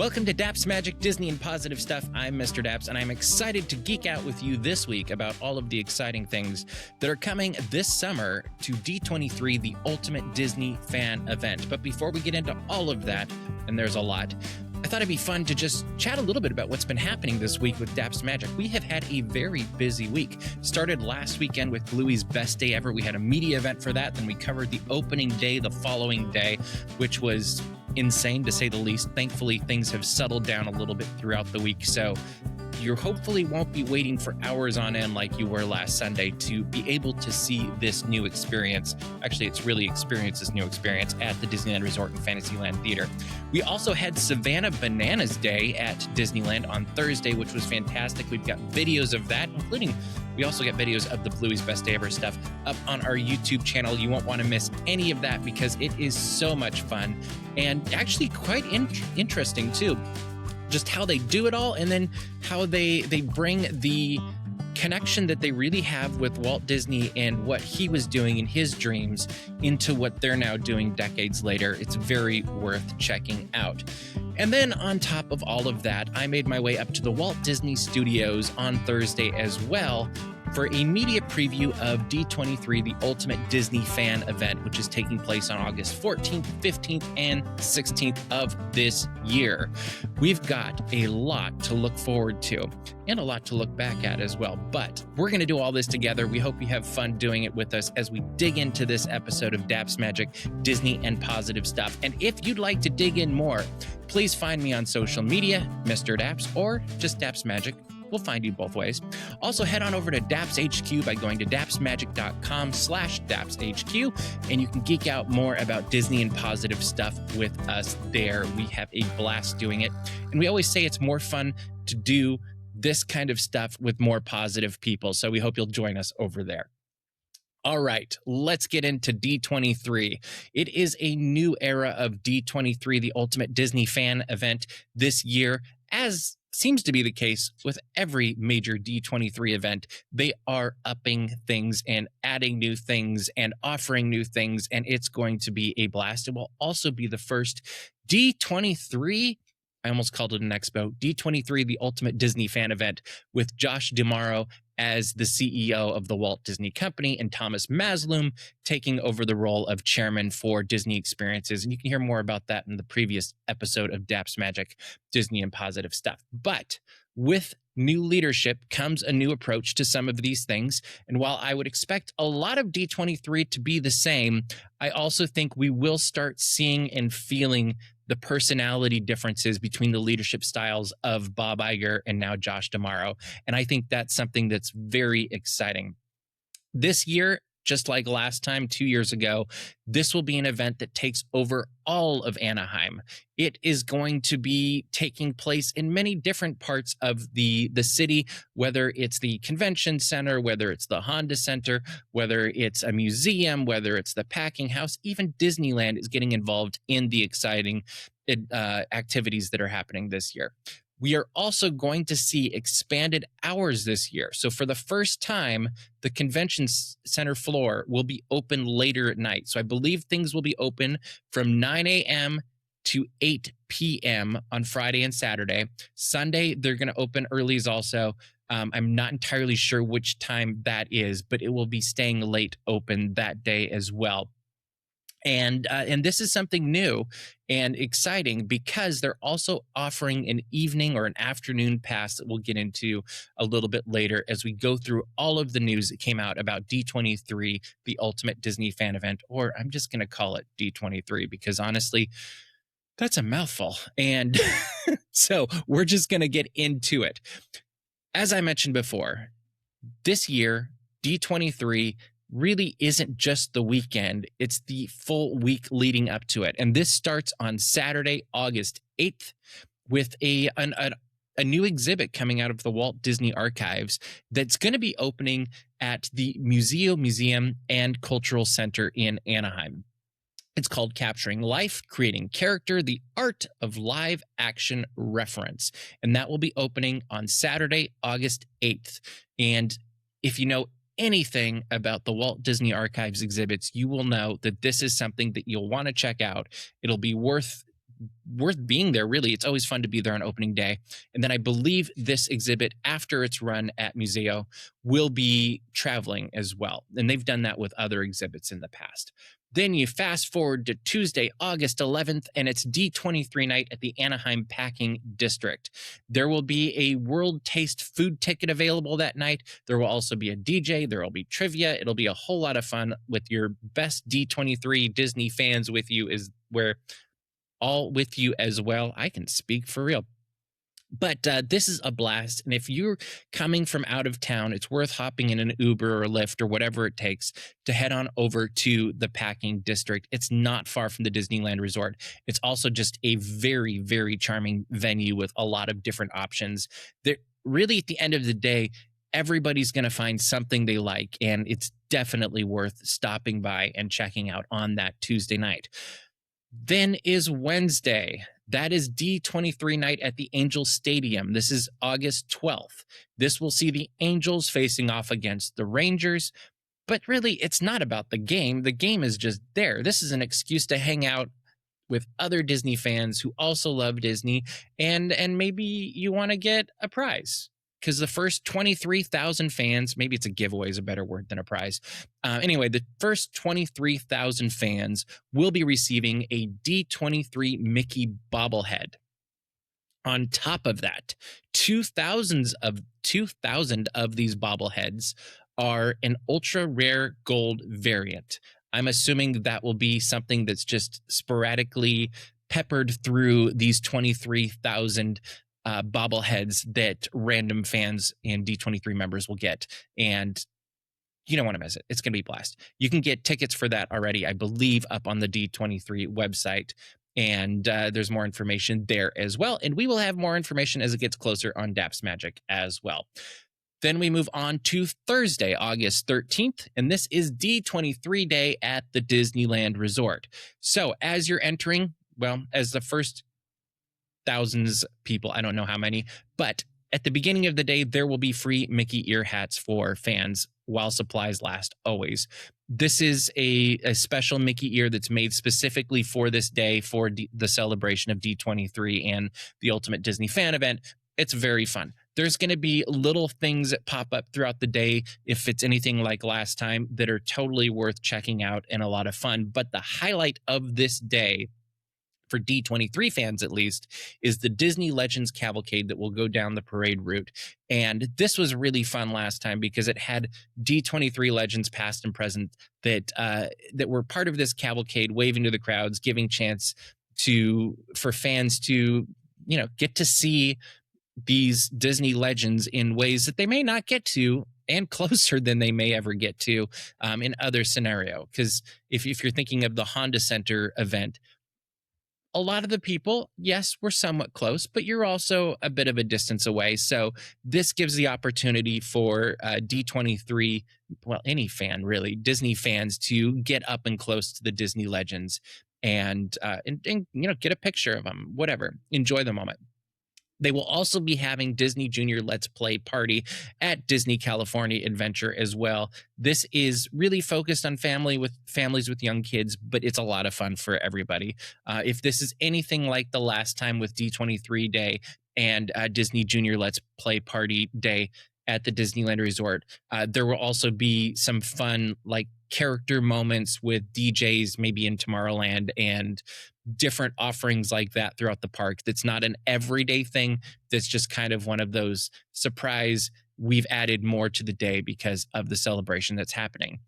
Welcome to Daps Magic, Disney and Positive Stuff. I'm Mr. Daps, and I'm excited to geek out with you this week about all of the exciting things that are coming this summer to D23, the ultimate Disney fan event. But before we get into all of that, and there's a lot, I thought it'd be fun to just chat a little bit about what's been happening this week with Daps Magic. We have had a very busy week. Started last weekend with Bluey's Best Day Ever. We had a media event for that. Then we covered the opening day the following day, which was insane to say the least. Thankfully, things have settled down a little bit throughout the week. So you hopefully won't be waiting for hours on end like you were last Sunday to be able to see this new experience. Actually, it's really experience this new experience at the Disneyland Resort and Fantasyland Theater. We also had Savannah Bananas Day at Disneyland on Thursday, which was fantastic. We've got videos of that, including we also got videos of the Bluey's Best Day Ever stuff up on our YouTube channel. You won't want to miss any of that because it is so much fun and actually quite interesting too. Just how they do it all, and then how they bring the connection that they really have with Walt Disney and what he was doing in his dreams into what they're now doing decades later. It's very worth checking out. And then on top of all of that, I made my way up to the Walt Disney Studios on Thursday as well for a media preview of D23, the Ultimate Disney Fan Event, which is taking place on August 14th, 15th, and 16th of this year. We've got a lot to look forward to and a lot to look back at as well, but we're going to do all this together. We hope you have fun doing it with us as we dig into this episode of Daps Magic, Disney and Positive Stuff. And if you'd like to dig in more, please find me on social media, Mr. Daps, or just Daps Magic. We'll find you both ways. Also, head on over to Daps HQ by going to dapsmagic.com/DapsHQ, and you can geek out more about Disney and positive stuff with us there. We have a blast doing it. And we always say it's more fun to do this kind of stuff with more positive people. So we hope you'll join us over there. All right, let's get into D23. It is a new era of D23, the Ultimate Disney Fan Event this year. As seems to be the case with every major D23 event, they are upping things and adding new things and offering new things, and it's going to be a blast. It will also be the first D23, I almost called it an expo, D23, the Ultimate Disney Fan Event, with Josh D'Amaro as the CEO of the Walt Disney Company and Thomas Masloom taking over the role of chairman for Disney Experiences. And you can hear more about that in the previous episode of Daps Magic, Disney and Positive Stuff. But with new leadership comes a new approach to some of these things. And while I would expect a lot of D23 to be the same, I also think we will start seeing and feeling the personality differences between the leadership styles of Bob Iger and now Josh D'Amaro. And I think that's something that's very exciting. This year, just like last time, 2 years ago, this will be an event that takes over all of Anaheim. It is going to be taking place in many different parts of the city, whether it's the convention center, whether it's the Honda Center, whether it's a museum, whether it's the packing house. Even Disneyland is getting involved in the exciting activities that are happening this year. We are also going to see expanded hours this year. So for the first time, the convention center floor will be open later at night. So I believe things will be open from 9 a.m. to 8 p.m. on Friday and Saturday. Sunday, they're going to open early also. I'm not entirely sure which time that is, but it will be staying late open that day as well. And this is something new and exciting because they're also offering an evening or an afternoon pass that we'll get into a little bit later as we go through all of the news that came out about D23, the Ultimate Disney Fan Event, or I'm just going to call it D23 because honestly, that's a mouthful. And so we're just going to get into it. As I mentioned before, this year, D23 really isn't just the weekend, it's the full week leading up to it. And this starts on Saturday, August 8th, with a new exhibit coming out of the Walt Disney Archives that's going to be opening at the Muzeo Museum and Cultural Center in Anaheim. It's called Capturing Life, Creating Character, the Art of Live Action Reference. And that will be opening on Saturday, August 8th. And if you know anything about the Walt Disney Archives exhibits, you will know that this is something that you'll want to check out. It'll be worth worth being there, really. It's always fun to be there on opening day. And then I believe this exhibit, after its run at Museo, will be traveling as well. And they've done that with other exhibits in the past. Then you fast forward to Tuesday, August 11th, and it's D23 night at the Anaheim Packing District. There will be a World Taste food ticket available that night. There will also be a DJ. There will be trivia. It'll be a whole lot of fun with your best D23 Disney fans with you, is where all with you as well. I can speak for real. But this is a blast. And if you're coming from out of town, it's worth hopping in an Uber or a Lyft or whatever it takes to head on over to the Packing District. It's not far from the Disneyland Resort. It's also just a very, very charming venue with a lot of different options. There, really, at the end of the day, everybody's going to find something they like, and it's definitely worth stopping by and checking out on that Tuesday night. Then is Wednesday. That is D23 night at the Angels Stadium. This is August 12th. This will see the Angels facing off against the Rangers. But really, it's not about the game. The game is just there. This is an excuse to hang out with other Disney fans who also love Disney, and maybe you want to get a prize. Because the first 23,000 fans, maybe it's a giveaway is a better word than a prize. Anyway, the first 23,000 fans will be receiving a D23 Mickey Bobblehead. On top of that, 2,000 of these bobbleheads are an ultra rare gold variant. I'm assuming that will be something that's just sporadically peppered through these 23,000 bobbleheads that random fans and D23 members will get. And you don't want to miss it. It's going to be a blast. You can get tickets for that already, I believe, up on the D23 website. And there's more information there as well. And we will have more information as it gets closer on Daps Magic as well. Then we move on to Thursday, August 13th, and this is D23 day at the Disneyland Resort. So as you're entering, well, as the first thousands of people, I don't know how many, but at the beginning of the day, there will be free Mickey ear hats for fans while supplies last, always. This is a special Mickey ear that's made specifically for this day, for the celebration of D23 and the Ultimate Disney Fan Event. It's very fun. There's going to be little things that pop up throughout the day, if it's anything like last time, that are totally worth checking out and a lot of fun. But the highlight of this day, for D23 fans at least, is the Disney Legends Cavalcade that will go down the parade route. And this was really fun last time because it had D23 legends past and present that were part of this cavalcade, waving to the crowds, giving chance for fans to, get to see these Disney legends in ways that they may not get to, and closer than they may ever get to in other scenario. Because if you're thinking of the Honda Center event, a lot of the people, yes, we're somewhat close, but you're also a bit of a distance away. So this gives the opportunity for D23, well, any fan really, Disney fans, to get up and close to the Disney legends and get a picture of them, whatever, enjoy the moment. They will also be having Disney Junior Let's Play Party at Disney California Adventure as well. This is really focused on families with young kids, but it's a lot of fun for everybody. If this is anything like the last time with D23 Day and Disney Junior Let's Play Party Day at the Disneyland Resort, there will also be some fun character moments with DJs maybe in Tomorrowland and different offerings like that throughout the park. That's not an everyday thing. That's just kind of one of those surprise, we've added more to the day because of the celebration that's happening.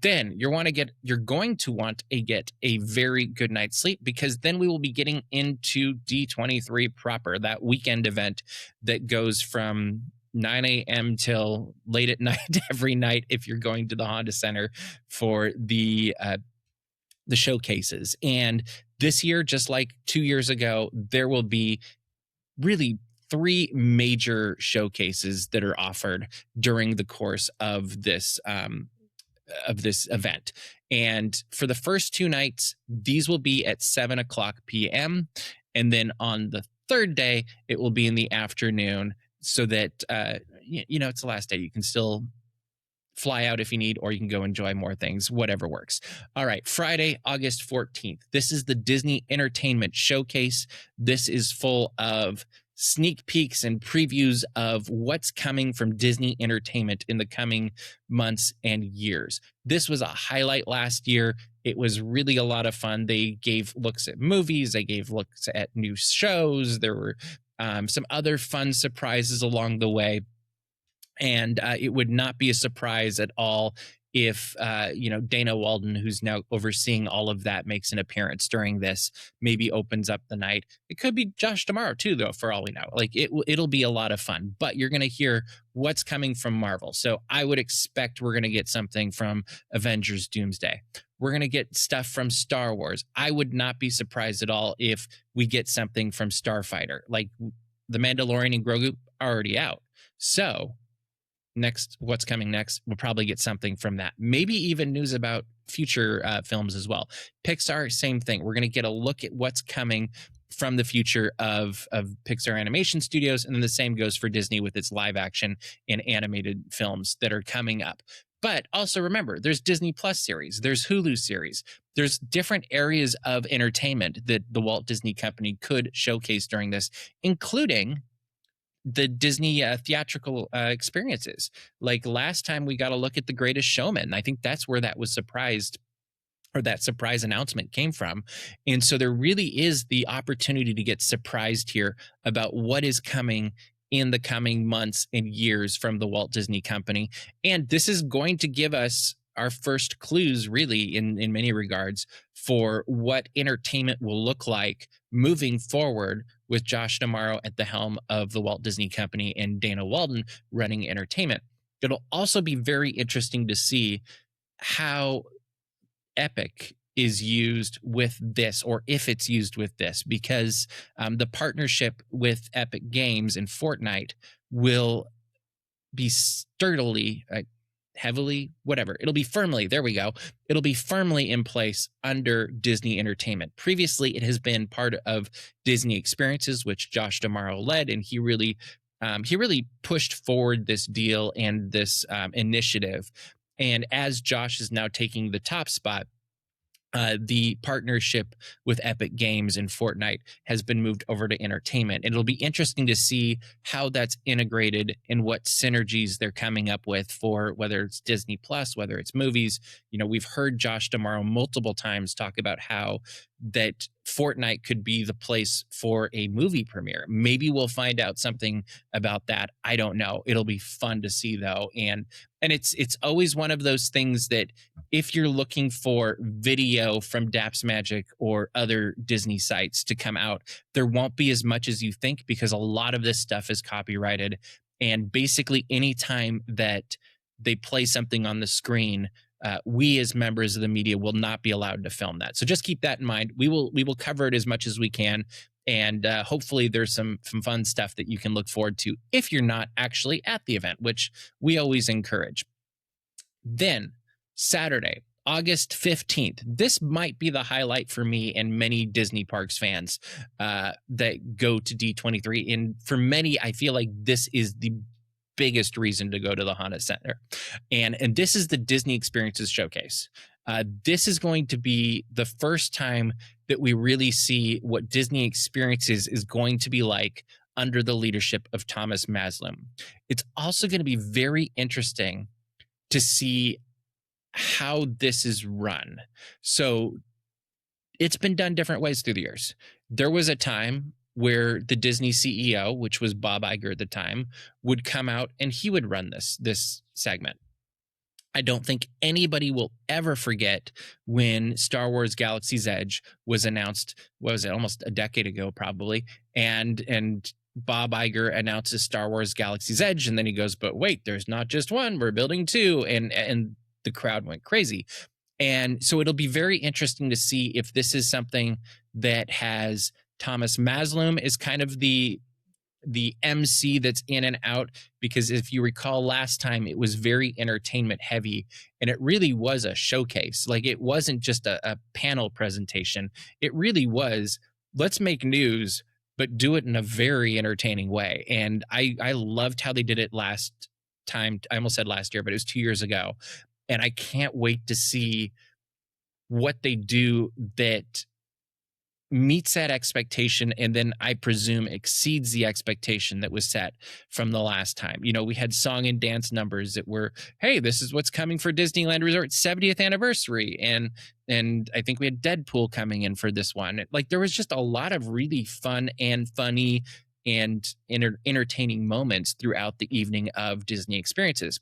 Then you're going to want to get a very good night's sleep, because then we will be getting into D23 proper, that weekend event that goes from 9 a.m. till late at night every night if you're going to the Honda Center for the showcases. And this year, just like 2 years ago, there will be really 3 major showcases that are offered during the course of this event. And for the first 2 nights, these will be at 7:00 p.m. And then on the third day, it will be in the afternoon, so that it's the last day. You can still fly out if you need, or you can go enjoy more things, whatever works. All right, Friday, August 14th. This is the Disney Entertainment Showcase. This is full of sneak peeks and previews of what's coming from Disney Entertainment in the coming months and years. This was a highlight last year. It was really a lot of fun. They gave looks at movies, they gave looks at new shows. There were some other fun surprises along the way. And it would not be a surprise at all if Dana Walden, who's now overseeing all of that, makes an appearance during this, maybe opens up the night. It could be Josh tomorrow too, though, for all we know. Like it'll be a lot of fun, but you're going to hear what's coming from Marvel. So I would expect we're going to get something from Avengers Doomsday. We're going to get stuff from Star Wars. I would not be surprised at all if we get something from Starfighter. Like The Mandalorian and Grogu are already out. So next, what's coming next, we'll probably get something from that. Maybe even news about future films as well. Pixar, same thing. We're going to get a look at what's coming from the future of Pixar Animation Studios, and then the same goes for Disney with its live action and animated films that are coming up. But also remember, there's Disney Plus series, there's Hulu series, there's different areas of entertainment that the Walt Disney Company could showcase during this, including the Disney theatrical experiences. Like last time we got a look at The Greatest Showman. I think that's where that surprise announcement came from. And so there really is the opportunity to get surprised here about what is coming in the coming months and years from the Walt Disney Company. And this is going to give us our first clues, really, in many regards, for what entertainment will look like moving forward with Josh D'Amaro at the helm of the Walt Disney Company and Dana Walden running entertainment. It'll also be very interesting to see how Epic is used with this, or if it's used with this, because the partnership with Epic Games and Fortnite will be sturdily heavily, whatever. It'll be firmly, there we go. It'll be firmly in place under Disney Entertainment. Previously, it has been part of Disney Experiences, which Josh D'Amaro led, and he really pushed forward this deal and this initiative. And as Josh is now taking the top spot, the partnership with Epic Games and Fortnite has been moved over to entertainment. And it'll be interesting to see how that's integrated and what synergies they're coming up with for whether it's Disney Plus, whether it's movies. You know, we've heard Josh D'Amaro multiple times talk about how that Fortnite could be the place for a movie premiere. Maybe we'll find out something about that. I don't know. It'll be fun to see, though. And it's always one of those things that if you're looking for video from Daps Magic or other Disney sites to come out, there won't be as much as you think, because a lot of this stuff is copyrighted. And basically anytime that they play something on the screen, we as members of the media will not be allowed to film that. So just keep that in mind. We will cover it as much as we can. And hopefully there's some fun stuff that you can look forward to if you're not actually at the event, which we always encourage. Then Saturday, August 15th. This might be the highlight for me and many Disney Parks fans that go to D23. And for many, I feel like this is the biggest reason to go to the Honda Center. And this is the Disney Experiences Showcase. This is going to be the first time that we really see what Disney Experiences is going to be like under the leadership of Thomas Maslum. It's also going to be very interesting to see how this is run. So it's been done different ways through the years. There was a time where the Disney CEO, which was Bob Iger at the time, would come out and he would run this segment. I don't think anybody will ever forget when Star Wars Galaxy's Edge was announced. What was it? Almost a decade ago, probably. And Bob Iger announces Star Wars Galaxy's Edge, and then he goes, "But wait, there's not just one. We're building two." And the crowd went crazy. And so it'll be very interesting to see if this is something that has Thomas Maslum is kind of the MC that's in and out, because if you recall last time, it was very entertainment heavy, and it really was a showcase. Like, it wasn't just a panel presentation. It really was, let's make news, but do it in a very entertaining way. And I loved how they did it last time. I almost said last year, but it was 2 years ago. And I can't wait to see what they do that meets that expectation, and then I presume exceeds the expectation that was set from the last time. We had song and dance numbers that were, hey, this is what's coming for Disneyland Resort's 70th anniversary, and I think we had Deadpool coming in for this one. Like, there was just a lot of really fun and funny and entertaining moments throughout the evening of Disney experiences.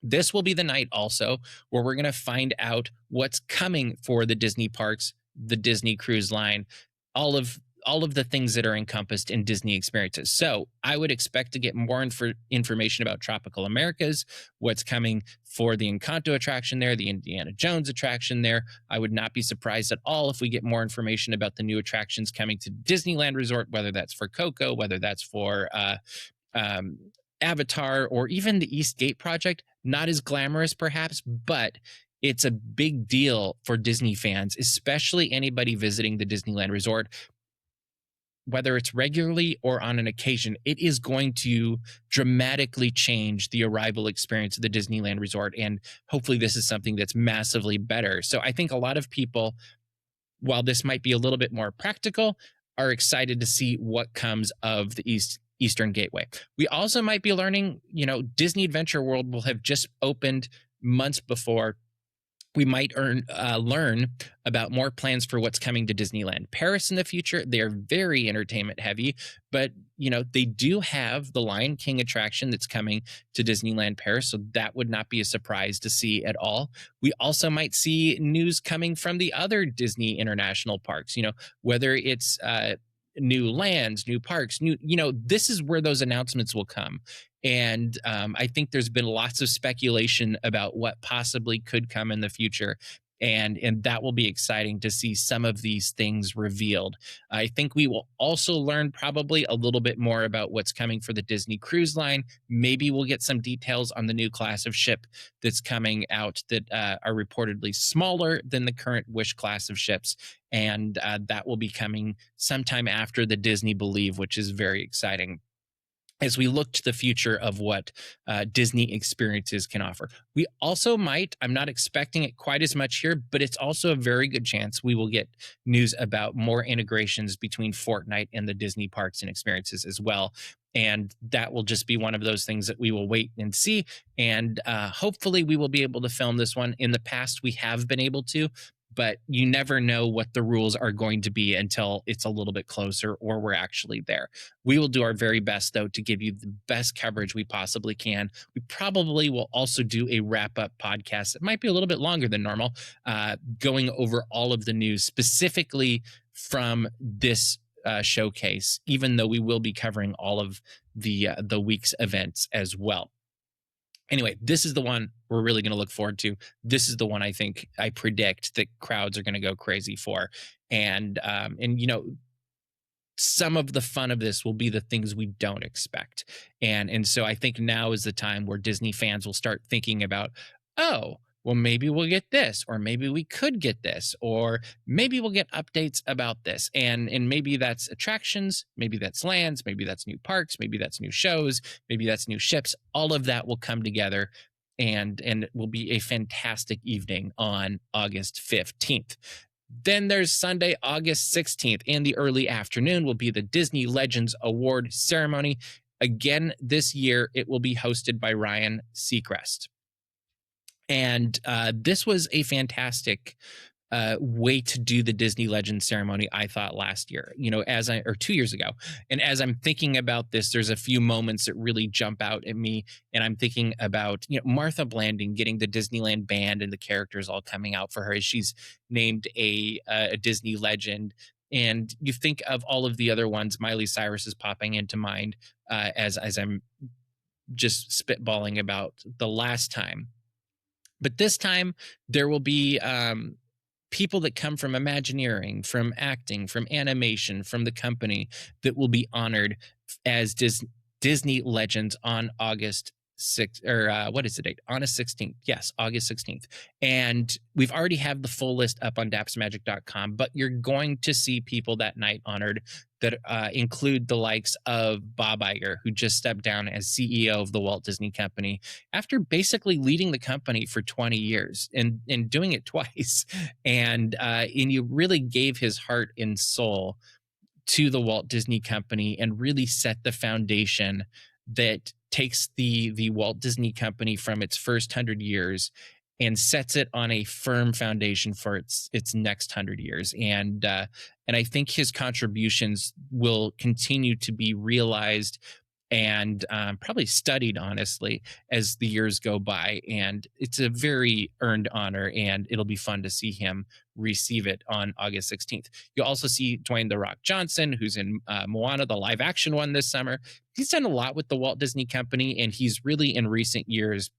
This will be the night also where we're going to find out what's coming for the Disney parks, the Disney Cruise Line, all of the things that are encompassed in Disney experiences. So I would expect to get more information about Tropical Americas, what's coming for the Encanto attraction there, the Indiana Jones attraction there. I would not be surprised at all if we get more information about the new attractions coming to Disneyland Resort, whether that's for Coco, whether that's for Avatar, or even the East Gate project. Not as glamorous perhaps, but it's a big deal for Disney fans, especially anybody visiting the Disneyland Resort, whether it's regularly or on an occasion. It is going to dramatically change the arrival experience of the Disneyland Resort. And hopefully this is something that's massively better. So I think a lot of people, while this might be a little bit more practical, are excited to see what comes of the Eastern Gateway. We also might be learning, Disney Adventure World will have just opened months before. We might learn about more plans for what's coming to Disneyland Paris in the future. They are very entertainment heavy, but they do have the Lion King attraction that's coming to Disneyland Paris, so that would not be a surprise to see at all. We also might see news coming from the other Disney international parks, whether it's new lands, new parks, this is where those announcements will come. And I think there's been lots of speculation about what possibly could come in the future. And that will be exciting to see some of these things revealed. I think we will also learn probably a little bit more about what's coming for the Disney Cruise Line. Maybe we'll get some details on the new class of ship that's coming out that are reportedly smaller than the current Wish class of ships. And that will be coming sometime after the Disney Believe, which is very exciting as we look to the future of what Disney experiences can offer. We also might, I'm not expecting it quite as much here, but it's also a very good chance we will get news about more integrations between Fortnite and the Disney parks and experiences as well. And that will just be one of those things that we will wait and see. And hopefully we will be able to film this one. In the past, we have been able to, but you never know what the rules are going to be until it's a little bit closer or we're actually there. We will do our very best, though, to give you the best coverage we possibly can. We probably will also do a wrap-up podcast. It might be a little bit longer than normal, going over all of the news specifically from this showcase, even though we will be covering all of the week's events as well. Anyway, this is the one we're really going to look forward to. This is the one I predict that crowds are going to go crazy for. And some of the fun of this will be the things we don't expect. And so I think now is the time where Disney fans will start thinking about, oh, well, maybe we'll get this, or maybe we could get this, or maybe we'll get updates about this. And maybe that's attractions, maybe that's lands, maybe that's new parks, maybe that's new shows, maybe that's new ships. All of that will come together, and it will be a fantastic evening on August 15th. Then there's Sunday, August 16th. In the early afternoon will be the Disney Legends Award ceremony. Again, this year, it will be hosted by Ryan Seacrest. And this was a fantastic way to do the Disney Legends ceremony, I thought, last year, or 2 years ago. And as I'm thinking about this, there's a few moments that really jump out at me. And I'm thinking about, Martha Blanding getting the Disneyland band and the characters all coming out for her as she's named a Disney legend. And you think of all of the other ones. Miley Cyrus is popping into mind as I'm just spitballing about the last time. But this time, there will be people that come from Imagineering, from acting, from animation, from the company that will be honored as Disney Legends on August 6th, or what is the date? August 16th. Yes, August 16th. And we've already have the full list up on dapsmagic.com, but you're going to see people that night honored that include the likes of Bob Iger, who just stepped down as CEO of the Walt Disney Company after basically leading the company for 20 years and doing it twice. And he really gave his heart and soul to the Walt Disney Company and really set the foundation that takes the Walt Disney Company from its first 100 years and sets it on a firm foundation for its next 100 years. And I think his contributions will continue to be realized and probably studied, honestly, as the years go by. And it's a very earned honor, and it'll be fun to see him receive it on August 16th. You'll also see Dwayne "The Rock" Johnson, who's in Moana, the live action one this summer. He's done a lot with the Walt Disney Company, and he's really, in recent years,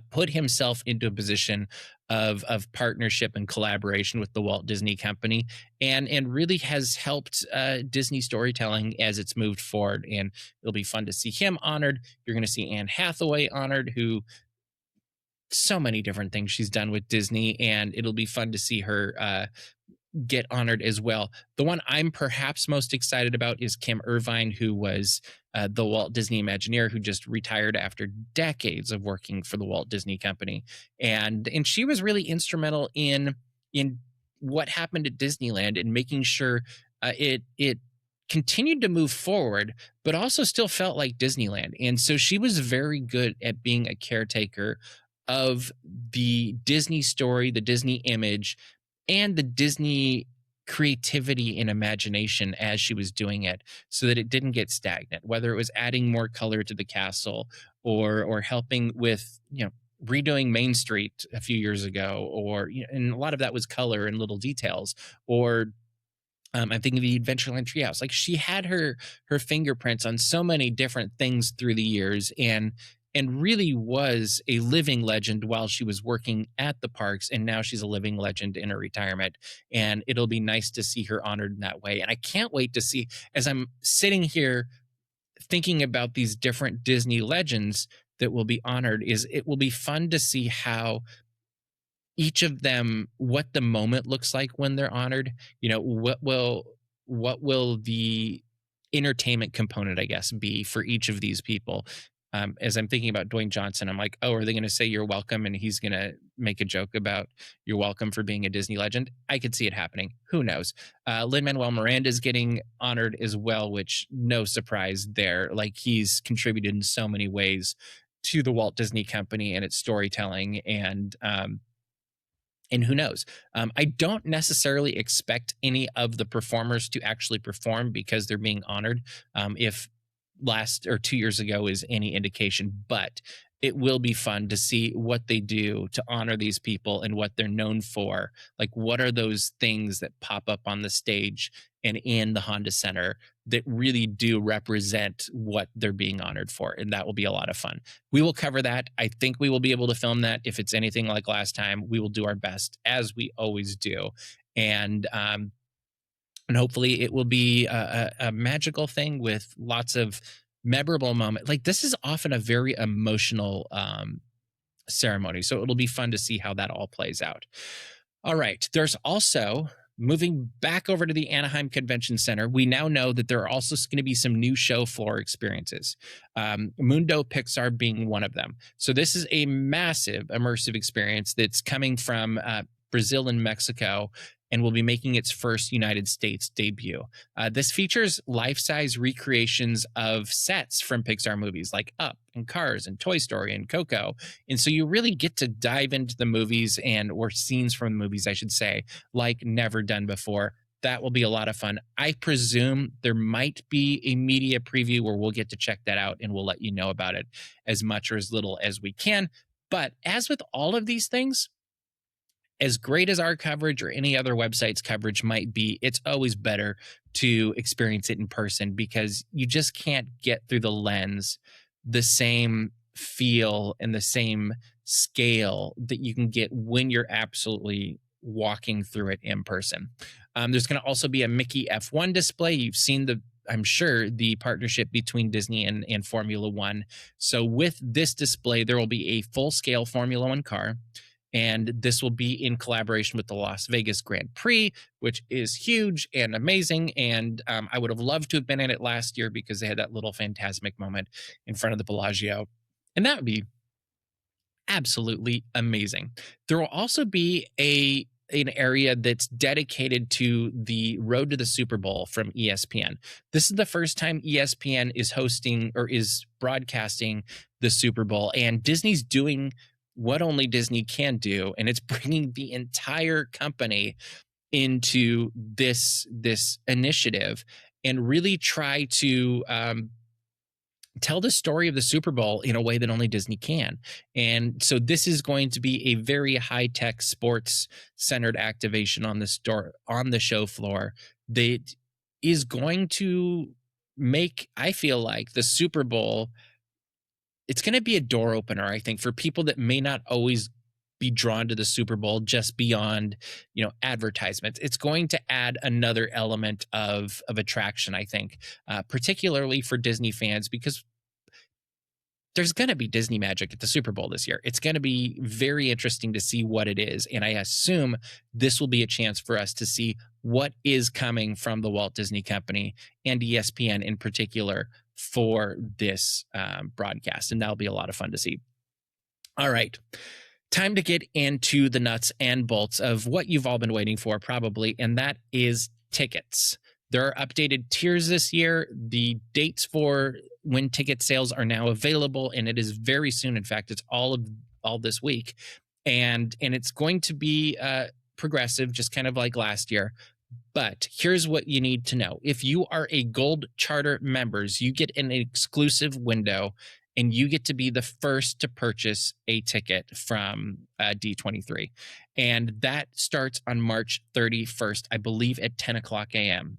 put himself into a position of partnership and collaboration with the Walt Disney Company, and really has helped Disney storytelling as it's moved forward. And it'll be fun to see him honored. You're going to see Anne Hathaway honored, who so many different things she's done with Disney, and it'll be fun to see her get honored as well. The one I'm perhaps most excited about is Kim Irvine, who was the Walt Disney Imagineer, who just retired after decades of working for the Walt Disney Company, and she was really instrumental in what happened at Disneyland and making sure it continued to move forward, but also still felt like Disneyland. And so she was very good at being a caretaker of the Disney story, the Disney image, and the Disney creativity and imagination as she was doing it, so that it didn't get stagnant, whether it was adding more color to the castle or helping with, redoing Main Street a few years ago, or, and a lot of that was color and little details, or I'm thinking of the Adventureland Treehouse. Like, she had her fingerprints on so many different things through the years, and really was a living legend while she was working at the parks. And now she's a living legend in her retirement. And it'll be nice to see her honored in that way. And I can't wait to see, as I'm sitting here thinking about these different Disney legends that will be honored, it will be fun to see how each of them, what the moment looks like when they're honored. What will the entertainment component, I guess, be for each of these people? As I'm thinking about Dwayne Johnson, I'm like, oh, are they going to say "you're welcome" and he's going to make a joke about "you're welcome for being a Disney legend"? I could see it happening. Who knows? Lin-Manuel Miranda is getting honored as well, which, no surprise there. Like, he's contributed in so many ways to the Walt Disney Company and its storytelling, and who knows? I don't necessarily expect any of the performers to actually perform because they're being honored. If last or 2 years ago is any indication, but it will be fun to see what they do to honor these people and what they're known for. Like, what are those things that pop up on the stage and in the Honda Center that really do represent what they're being honored for? And that will be a lot of fun. We will cover that. I think we will be able to film that. If it's anything like last time, we will do our best, as we always do. And hopefully it will be a magical thing with lots of memorable moments. Like, this is often a very emotional ceremony, so it'll be fun to see how that all plays out. All right. There's also, moving back over to the Anaheim Convention Center, we now know that there are also going to be some new show floor experiences, Mundo Pixar being one of them. So this is a massive immersive experience that's coming from Brazil and Mexico, and will be making its first United States debut. This features life-size recreations of sets from Pixar movies like Up and Cars and Toy Story and Coco. And so you really get to dive into the movies or scenes from the movies, I should say, like never done before. That will be a lot of fun. I presume there might be a media preview where we'll get to check that out, and we'll let you know about it as much or as little as we can. But as with all of these things, as great as our coverage or any other website's coverage might be, it's always better to experience it in person, because you just can't get through the lens the same feel and the same scale that you can get when you're absolutely walking through it in person. There's going to also be a Mickey F1 display. You've seen the I'm sure, the partnership between Disney and Formula One. So with this display, there will be a full-scale Formula One car, and this will be in collaboration with the Las Vegas Grand Prix, which is huge and amazing. And I would have loved to have been in it last year because they had that little Fantasmic moment in front of the Bellagio, and that would be absolutely amazing. There will also be an area that's dedicated to the Road to the Super Bowl from ESPN. This is the first time ESPN is hosting or is broadcasting the Super Bowl, and Disney's doing what only Disney can do, and it's bringing the entire company into this initiative and really try to tell the story of the Super Bowl in a way that only Disney can. And so this is going to be a very high-tech sports centered activation on the show floor that is going to make, I feel like, the Super Bowl, it's going to be a door opener, I think, for people that may not always be drawn to the Super Bowl just beyond, advertisements. It's going to add another element of attraction, I think, particularly for Disney fans, because there's going to be Disney magic at the Super Bowl this year. It's going to be very interesting to see what it is. And I assume this will be a chance for us to see what is coming from the Walt Disney Company and ESPN in particular for this broadcast. And that'll be a lot of fun to see. All right. Time to get into the nuts and bolts of what you've all been waiting for, probably, and that is tickets. There are updated tiers this year. The dates for when ticket sales are now available, and it is very soon. In fact, it's all this week, and it's going to be progressive, just kind of like last year. But here's what you need to know. If you are a Gold Charter members, you get an exclusive window, and you get to be the first to purchase a ticket from D23. And that starts on March 31st, I believe, at 10 o'clock a.m.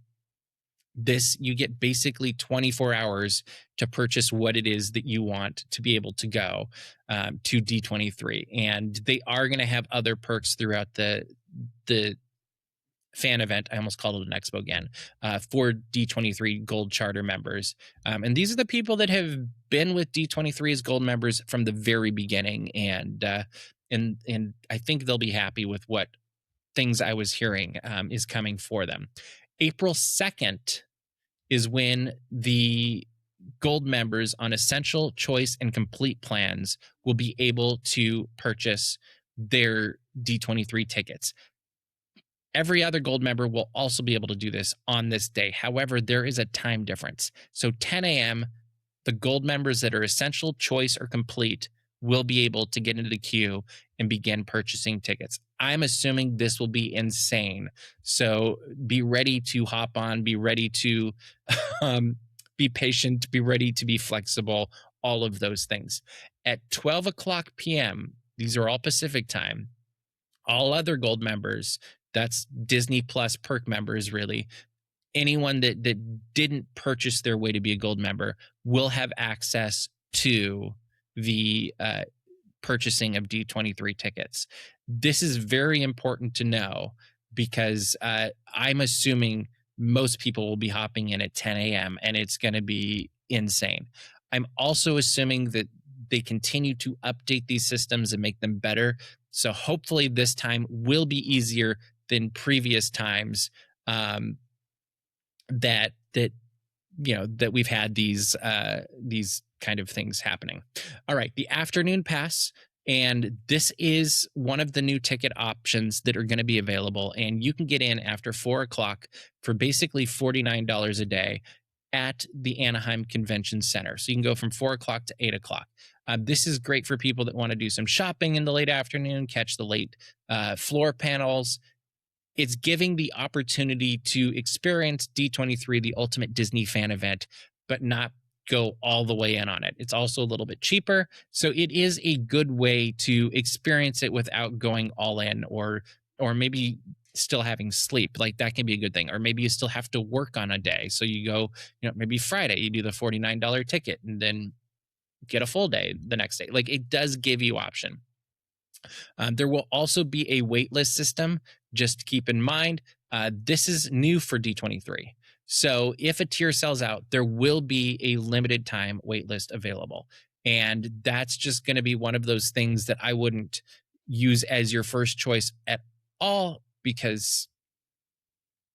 You get basically 24 hours to purchase what it is that you want to be able to go to D23. And they are going to have other perks throughout the fan event. I almost called it an expo again, for D23 Gold Charter members. And these are the people that have been with D23 as Gold members from the very beginning. And I think they'll be happy with what things I was hearing is coming for them. April 2nd is when the Gold members on Essential, Choice, and Complete plans will be able to purchase their D23 tickets. Every other Gold member will also be able to do this on this day. However, there is a time difference. So 10 a.m., the Gold members that are Essential, Choice, or Complete will be able to get into the queue and begin purchasing tickets. I'm assuming this will be insane. So be ready to hop on, be ready to be patient, be ready to be flexible, all of those things. At 12 o'clock p.m., these are all Pacific time, all other Gold members, that's Disney Plus perk members, really, anyone that didn't purchase their way to be a Gold member will have access to the purchasing of D23 tickets. This is very important to know because I'm assuming most people will be hopping in at 10 a.m. and it's going to be insane. I'm also assuming that they continue to update these systems and make them better. So hopefully this time will be easier than previous times that we've had these kind of things happening. All right, the afternoon pass, and this is one of the new ticket options that are going to be available, and you can get in after 4 o'clock for basically $49 a day at the Anaheim Convention Center. So you can go from 4 o'clock to 8 o'clock. This is great for people that want to do some shopping in the late afternoon, catch the late floor panels. It's giving the opportunity to experience D23, the ultimate Disney fan event, but not go all the way in on it. It's also a little bit cheaper. So it is a good way to experience it without going all in or maybe still having sleep. Like that can be a good thing. Or maybe you still have to work on a day. So you go, maybe Friday, you do the $49 ticket and then get a full day the next day. Like it does give you option. There will also be a waitlist system. Just keep in mind, this is new for D23. So if a tier sells out, there will be a limited time wait list available. And that's just going to be one of those things that I wouldn't use as your first choice at all, because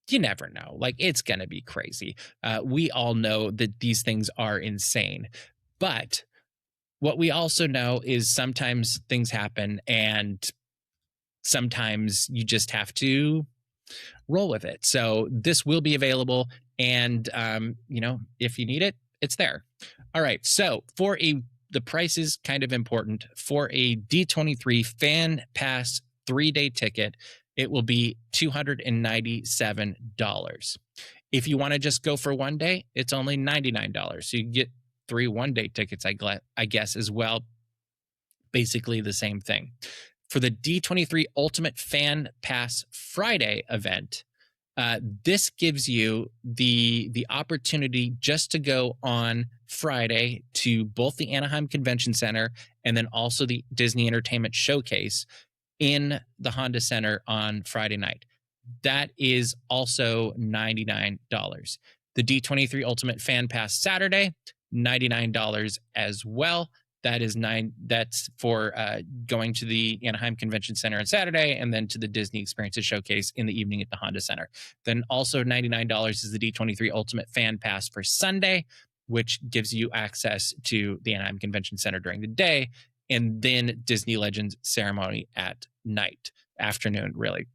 you never know. Like, it's going to be crazy. We all know that these things are insane. But what we also know is sometimes things happen, and sometimes you just have to roll with it. So this will be available. And, if you need it, it's there. All right. So the price is kind of important. For a D23 Fan Pass 3-day ticket, it will be $297. If you want to just go for 1 day, it's only $99. So you get 3 1-day tickets, I guess, as well. Basically the same thing. For the D23 Ultimate Fan Pass Friday event, this gives you the opportunity just to go on Friday to both the Anaheim Convention Center and then also the Disney Entertainment Showcase in the Honda Center on Friday night. That is also $99. The D23 Ultimate Fan Pass Saturday, $99 as well. That's for going to the Anaheim Convention Center on Saturday and then to the Disney Experiences Showcase in the evening at the Honda Center. Then also $99 is the D23 Ultimate Fan Pass for Sunday, which gives you access to the Anaheim Convention Center during the day, and then Disney Legends ceremony at afternoon, really.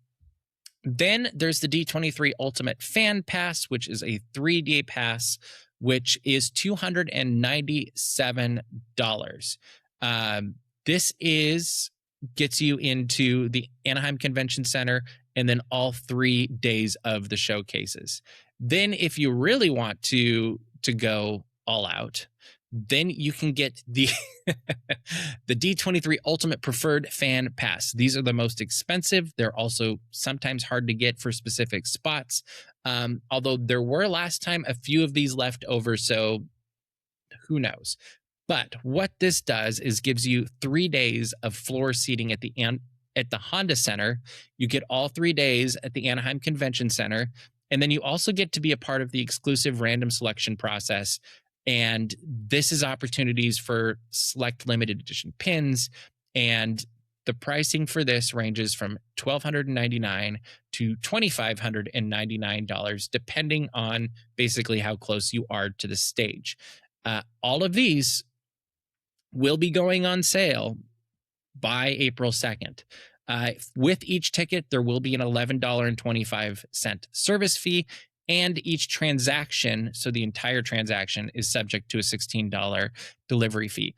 Then there's the D23 Ultimate Fan Pass, which is a 3-day pass, which is $297. This gets you into the Anaheim Convention Center and then all 3 days of the showcases. Then if you really want to go all out, then you can get the the D23 Ultimate Preferred Fan Pass. These are the most expensive. They're also sometimes hard to get for specific spots. Although there were last time a few of these left over, so who knows? But what this does is gives you 3 days of floor seating at the Honda Center. You get all 3 days at the Anaheim Convention Center, and then you also get to be a part of the exclusive random selection process. And this is opportunities for select limited edition pins. And the pricing for this ranges from $1,299 to $2,599, depending on basically how close you are to the stage. All of these will be going on sale by April 2nd. With each ticket, there will be an $11.25 service fee. And each transaction, so the entire transaction, is subject to a $16 delivery fee.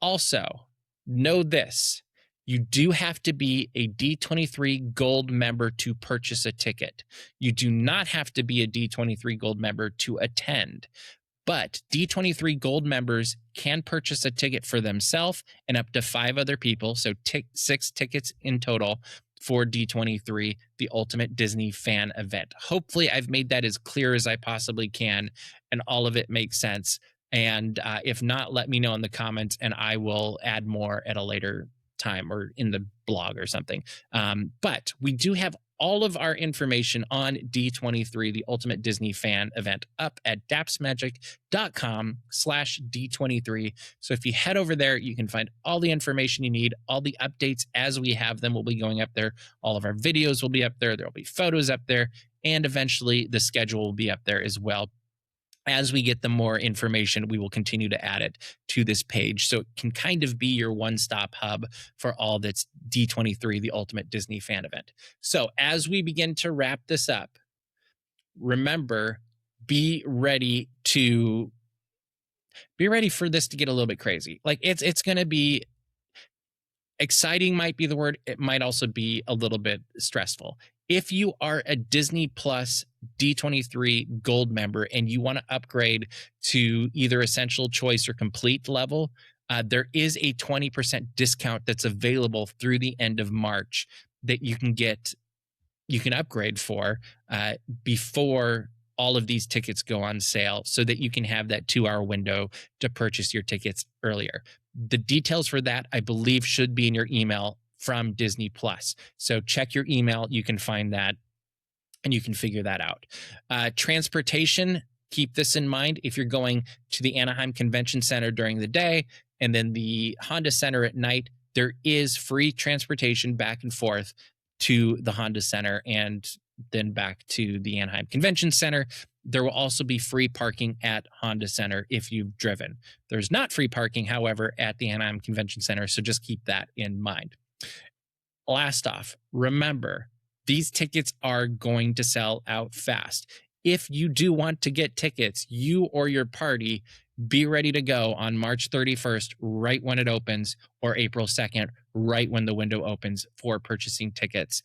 Also, know this: you do have to be a D23 Gold member to purchase a ticket. You do not have to be a D23 Gold member to attend. But D23 Gold members can purchase a ticket for themselves and up to 5 other people, so 6 tickets in total for D23, the Ultimate Disney Fan Event. Hopefully I've made that as clear as I possibly can and all of it makes sense. And if not, let me know in the comments and I will add more at a later time or in the blog or something. But we do have all of our information on D23, the Ultimate Disney Fan Event, up at dapsmagic.com/D23. So if you head over there, you can find all the information you need, all the updates as we have them will be going up there. All of our videos will be up there. There'll be photos up there. And eventually the schedule will be up there as well. As we get the more information, we will continue to add it to this page. So it can kind of be your one-stop hub for all that's D23, the Ultimate Disney Fan Event. So as we begin to wrap this up, remember, be ready for this to get a little bit crazy. Like it's going to be exciting, might be the word. It might also be a little bit stressful. If you are a Disney Plus D23 Gold member and you want to upgrade to either Essential, Choice, or Complete level, there is a 20% discount that's available through the end of March that you can upgrade for before all of these tickets go on sale, so that you can have that 2-hour window to purchase your tickets earlier. The details for that, I believe, should be in your email from Disney Plus. So check your email. You can find that and you can figure that out. Transportation, keep this in mind. If you're going to the Anaheim Convention Center during the day and then the Honda Center at night, there is free transportation back and forth to the Honda Center and then back to the Anaheim Convention Center. There will also be free parking at Honda Center if you've driven. There's not free parking, however, at the Anaheim Convention Center, so just keep that in mind. Last off, remember, these tickets are going to sell out fast. If you do want to get tickets, you or your party, be ready to go on March 31st, right when it opens, or April 2nd, right when the window opens for purchasing tickets,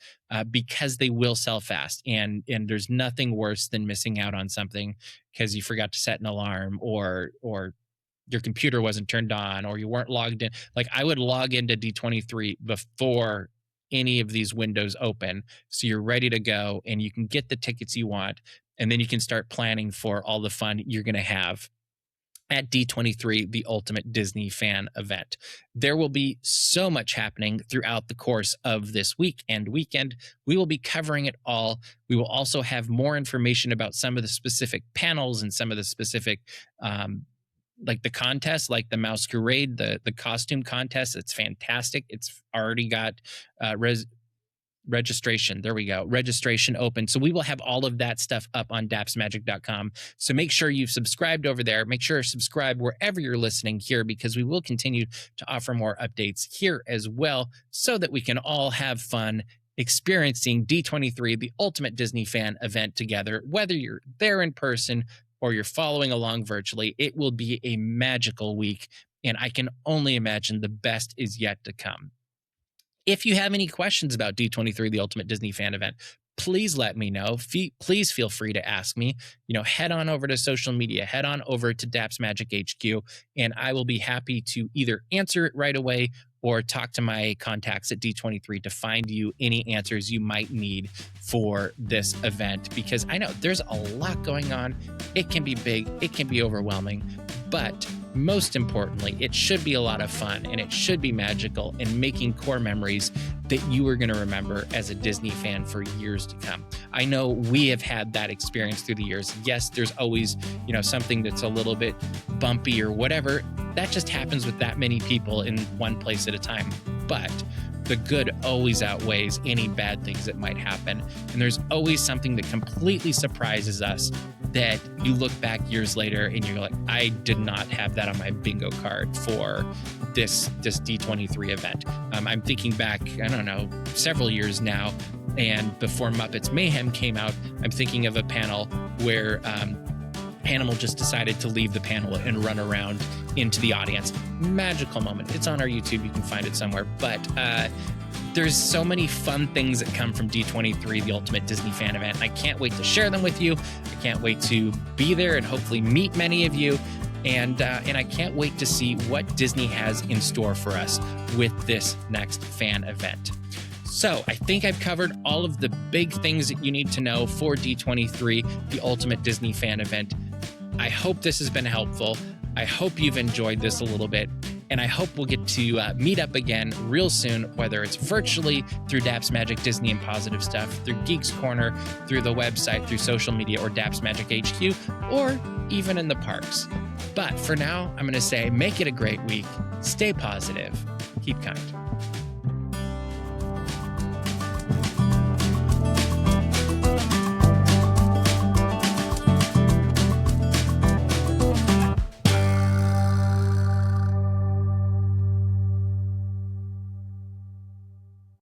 because they will sell fast. And there's nothing worse than missing out on something because you forgot to set an alarm or your computer wasn't turned on or you weren't logged in. Like, I would log into D23 before any of these windows open, so you're ready to go and you can get the tickets you want, and then you can start planning for all the fun you're going to have at D23, the Ultimate Disney Fan Event. There will be so much happening throughout the course of this week and weekend. We will be covering it all. We will also have more information about some of the specific panels and some of the specific like the contest, like the Masquerade, the costume contest. It's fantastic. It's already got registration. There we go. Registration open. So we will have all of that stuff up on dapsmagic.com. So make sure you've subscribed over there. Make sure to subscribe wherever you're listening here, because we will continue to offer more updates here as well, so that we can all have fun experiencing D23, the Ultimate Disney Fan Event together. Whether you're there in person or you're following along virtually, it will be a magical week, and I can only imagine the best is yet to come. If you have any questions about D23, the Ultimate Disney Fan Event, please let me know. Please feel free to ask me. Head on over to social media, head on over to Daps Magic HQ, and I will be happy to either answer it right away or talk to my contacts at D23 to find you any answers you might need for this event, because I know there's a lot going on. It can be big, it can be overwhelming, but most importantly, it should be a lot of fun, and it should be magical and making core memories that you are going to remember as a Disney fan for years to come. I know we have had that experience through the years. Yes, there's always, something that's a little bit bumpy or whatever. That just happens with that many people in one place at a time. But the good always outweighs any bad things that might happen. And there's always something that completely surprises us that you look back years later and you're like, I did not have that on my bingo card for this D23 event. I'm thinking back, I don't know, several years now, and before Muppets Mayhem came out, I'm thinking of a panel where Animal just decided to leave the panel and run around into the audience. Magical moment. It's on our YouTube. You can find it somewhere. But there's so many fun things that come from D23, the Ultimate Disney Fan Event. I can't wait to share them with you. I can't wait to be there and hopefully meet many of you. And I can't wait to see what Disney has in store for us with this next fan event. So I think I've covered all of the big things that you need to know for D23, the Ultimate Disney Fan Event. I hope this has been helpful. I hope you've enjoyed this a little bit, and I hope we'll get to meet up again real soon, whether it's virtually through Daps Magic Disney and Positive Stuff, through Geeks Corner, through the website, through social media, or Daps Magic HQ, or even in the parks. But for now, I'm going to say, make it a great week, stay positive, keep kind.